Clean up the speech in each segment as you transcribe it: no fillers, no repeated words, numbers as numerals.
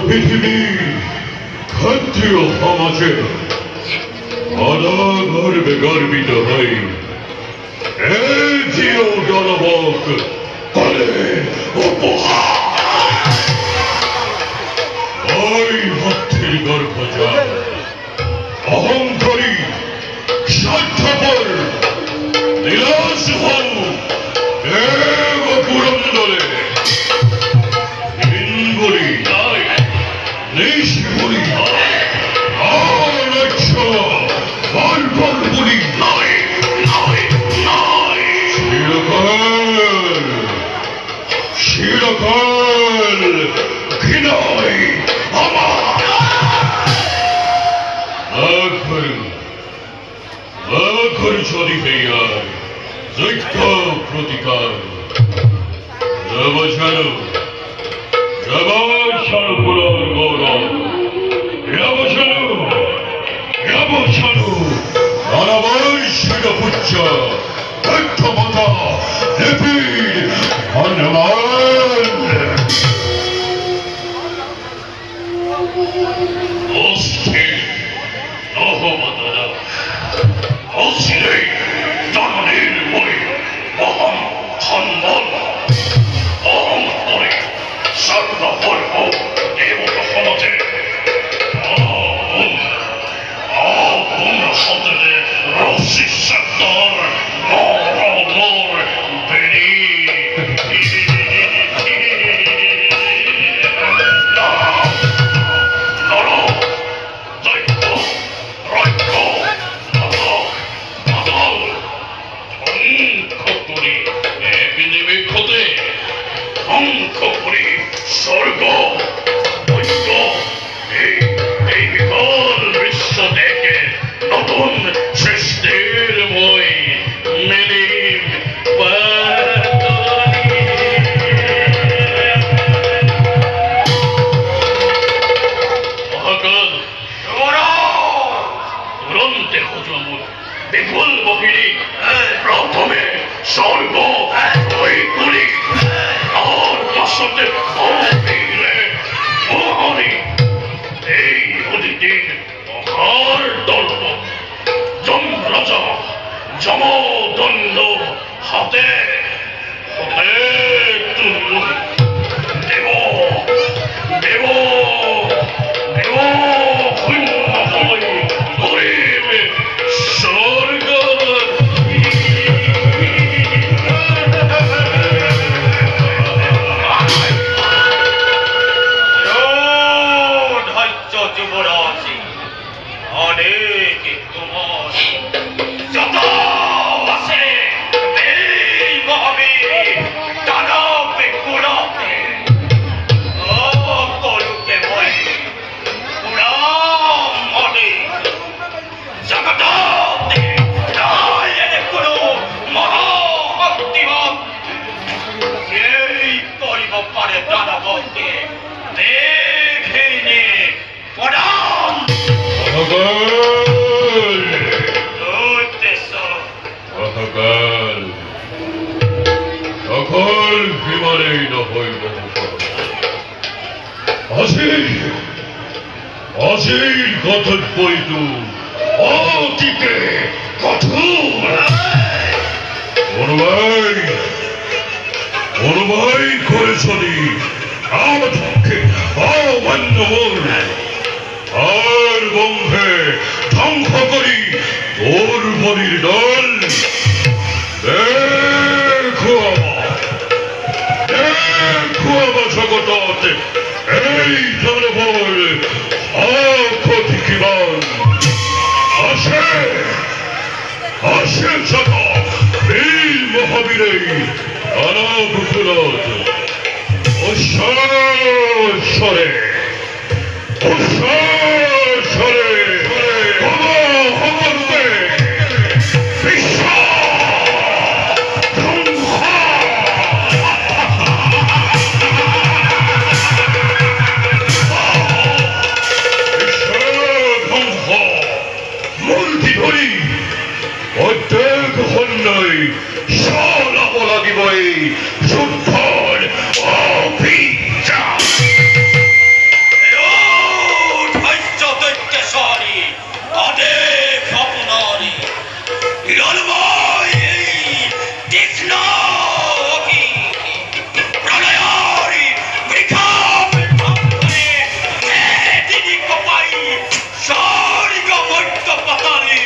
পৃথিবী ক্ষত্রিয় সমাজে গর্বে গর্বিত হই জিও দলবক করে ওই ভক্তির গর্ভজাত অহংকারী স্বার্থপর বিলাস হল দেব পুরন্দরে ইনবলি নিষ্পুরি বলবলি শিরকাল ঘৃণায় আমার আখর চলি হইয়ার যজ্ঞ প্রতিকার নবছাড়ো নবছাড়ো পুরর গৌরব নবছাড়ো নবছাড়ো নবৈশ্বিক পুচ্ছ দক্ষমতা নিবিড় হনুমান অস্থির নহবতরা অস্থিরে জননীর বই অহং খন্দন অহংকারে সর্বপর্ব দেবতা সমাজে সতেরে রসি সত্তর নর বেরি স্বর্গ এই বিকল বিশ্ব দেখে নতুন সৃষ্টির মই মেলে তুরন্তে হজমুল বিপুল বহিনী প্রথমে স্বর্গ ওই গুলি আর পাশতে মহানি এই অদিতির মহার দর্প যমরাজা যমদণ্ড হাতে হাতে দেব দেব দেব পুণ্যময় গরিবে স্বর্গ যুবরাজি অনেক তোমার যত আছে এই মহাবীর দানবে কুলতে ও কলুকে মই পুরাম মনে জগতে নায়ের কোনো মহাভক্তিমান এই করিব পারে দানবকে দেখে প্রণাম সকল বিমানেই না হইব অসীর কথন বৈতু অতীতে কঠোর অনুভয় করেছনি আমার পক্ষে অমান্য আর বন্ধে ধ্বংস করি তোর বলির দল দেখো আমার জগত এই জনবল অক্ষতিকিবান আসে যত এই মহাবীরে মানব কুলত অশ্বরে বিশ্ব শুদ্ধর অভিযান। ধৈর্য দৈত্যেশ্বরী অনেক আপনারই হিরণময় তীক্ষ্ণ অগ্নি প্রলয়ারি বৃক্ষাপ ঠঙ্করে তিনি কপাই স্বর্গ মধ্য পাতালে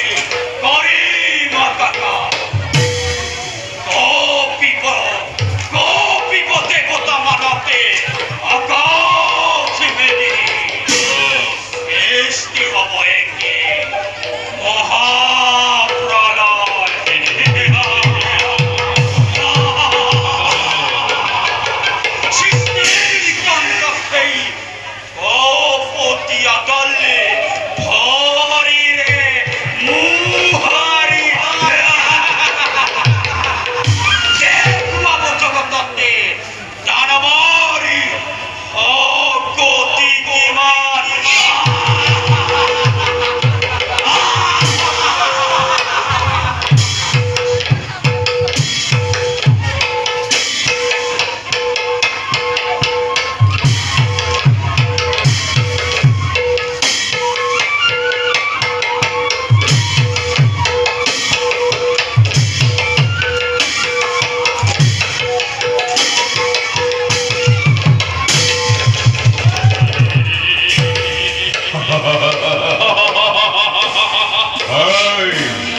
করে মাতাকা কপিপ দেবতা মানতে আকাশ মেনে সৃষ্টি হব একে মহাপ্রলয় সৃষ্টির কণ্ঠস্থেই কপতিয়া দলে ধরি রে মুহারি যে ঘুমাবো জগদ্দত্তে দানবারি অগতি কিমান এই